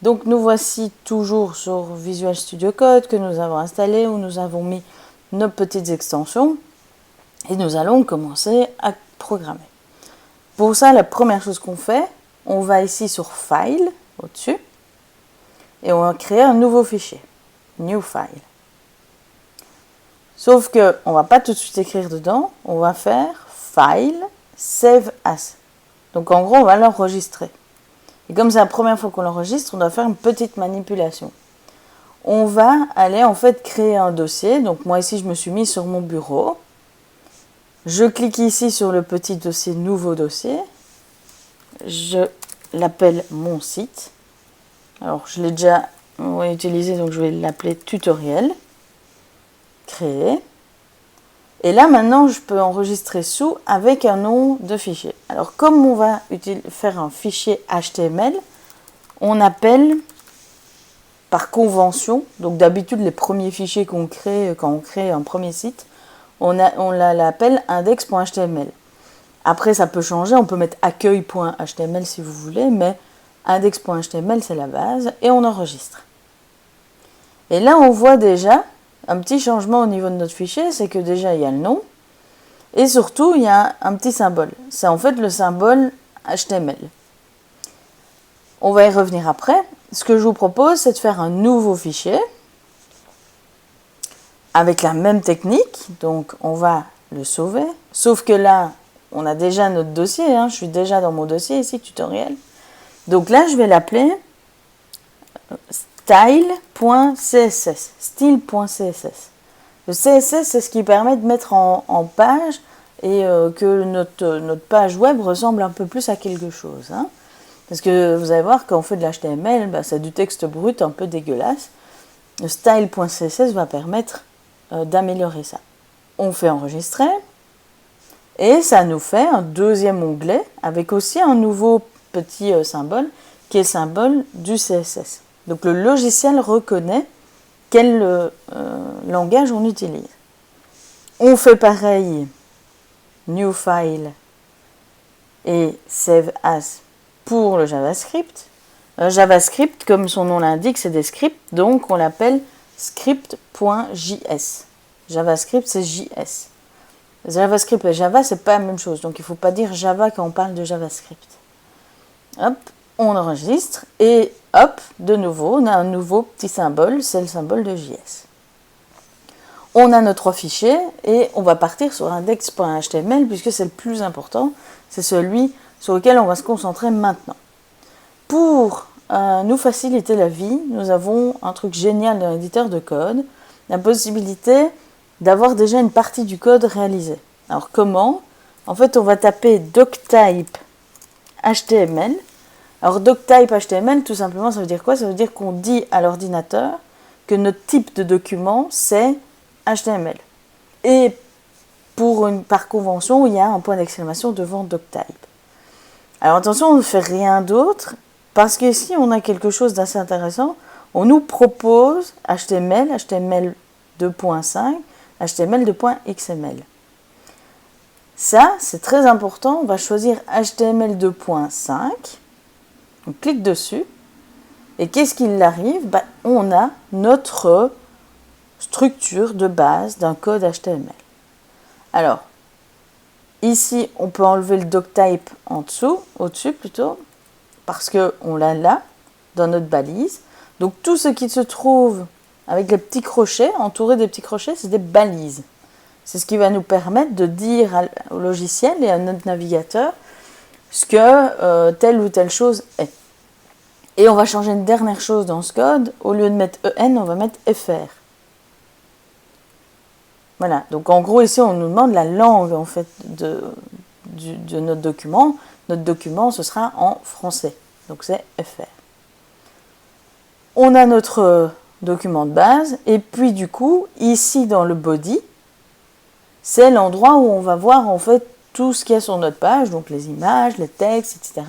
Donc nous voici toujours sur Visual Studio Code que nous avons installé, où nous avons mis nos petites extensions et nous allons commencer à programmer. Pour ça, la première chose qu'on fait, on va ici sur File, au-dessus, et on va créer un nouveau fichier, New File. Sauf qu'on ne va pas tout de suite écrire dedans, on va faire File, Save As. Donc en gros, on va l'enregistrer. Et comme c'est la première fois qu'on l'enregistre, on doit faire une petite manipulation. On va aller en fait créer un dossier. Donc moi ici, je me suis mis sur mon bureau. Je clique ici sur le petit dossier Nouveau dossier. Je l'appelle mon site. Alors je l'ai déjà utilisé, donc je vais l'appeler tutoriel. Créer. Et là maintenant, je peux enregistrer sous avec un nom de fichier. Alors comme on va faire un fichier HTML, on appelle par convention, donc d'habitude les premiers fichiers qu'on crée quand on crée un premier site, on l'appelle index.html. Après ça peut changer, on peut mettre accueil.html si vous voulez, mais index.html c'est la base et on enregistre. Et là on voit déjà un petit changement au niveau de notre fichier, c'est que déjà il y a le nom et surtout il y a un petit symbole. C'est en fait le symbole HTML. On va y revenir après. Ce que je vous propose, c'est de faire un nouveau fichier avec la même technique. Donc, on va le sauver. Sauf que là, on a déjà notre dossier. Je suis déjà dans mon dossier ici, tutoriel. Donc là, je vais l'appeler style.css. Style.css. Le CSS, c'est ce qui permet de mettre en page et que notre page web ressemble un peu plus à quelque chose. Parce que vous allez voir, quand on fait de l'HTML, c'est du texte brut un peu dégueulasse. Le style.css va permettre d'améliorer ça. On fait enregistrer et ça nous fait un deuxième onglet avec aussi un nouveau petit symbole qui est le symbole du CSS. Donc le logiciel reconnaît quel langage on utilise. On fait pareil, New File et Save As pour le JavaScript. JavaScript, comme son nom l'indique, c'est des scripts, donc on l'appelle script.js. JavaScript, c'est JS. JavaScript et Java, c'est pas la même chose, donc il ne faut pas dire Java quand on parle de JavaScript. Hop, on enregistre, et hop, de nouveau, on a un nouveau petit symbole, c'est le symbole de JS. On a nos trois fichiers, et on va partir sur index.html, puisque c'est le plus important, c'est celui sur lequel on va se concentrer maintenant. Pour nous faciliter la vie, nous avons un truc génial dans l'éditeur de code, la possibilité d'avoir déjà une partie du code réalisée. Alors comment? En fait, on va taper doctype HTML. Alors doctype HTML, tout simplement, ça veut dire quoi? Ça veut dire qu'on dit à l'ordinateur que notre type de document, c'est HTML. Et par convention, il y a un point d'exclamation devant doctype. Alors attention, on ne fait rien d'autre, parce qu'ici, on a quelque chose d'assez intéressant. On nous propose HTML, HTML 2.5, HTML 2.xml. Ça, c'est très important. On va choisir HTML 2.5. On clique dessus. Et qu'est-ce qu'il arrive? On a notre structure de base d'un code HTML. Alors, ici, on peut enlever le doctype en dessous, au-dessus plutôt, parce qu'on l'a là, dans notre balise. Donc, tout ce qui se trouve avec les petits crochets, entouré des petits crochets, c'est des balises. C'est ce qui va nous permettre de dire au logiciel et à notre navigateur ce que telle ou telle chose est. Et on va changer une dernière chose dans ce code. Au lieu de mettre EN, on va mettre FR. Voilà. Donc en gros, ici, on nous demande la langue en fait, de notre document. Notre document, ce sera en français. Donc c'est FR. On a notre document de base. Et puis du coup, ici dans le body, c'est l'endroit où on va voir en fait tout ce qu'il y a sur notre page, donc les images, les textes, etc.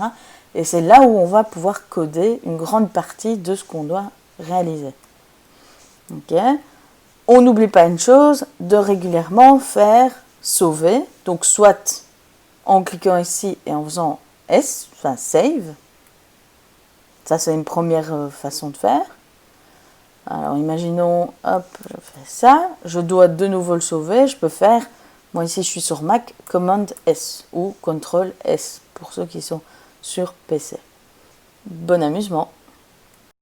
Et c'est là où on va pouvoir coder une grande partie de ce qu'on doit réaliser. Ok. On n'oublie pas une chose, de régulièrement faire sauver, donc soit en cliquant ici et en faisant S, enfin save, Ça, c'est une première façon de faire. Alors, imaginons, hop, je fais ça. Je dois de nouveau le sauver. Je peux faire, moi ici, je suis sur Mac, Command S ou Ctrl S pour ceux qui sont sur PC. Bon amusement!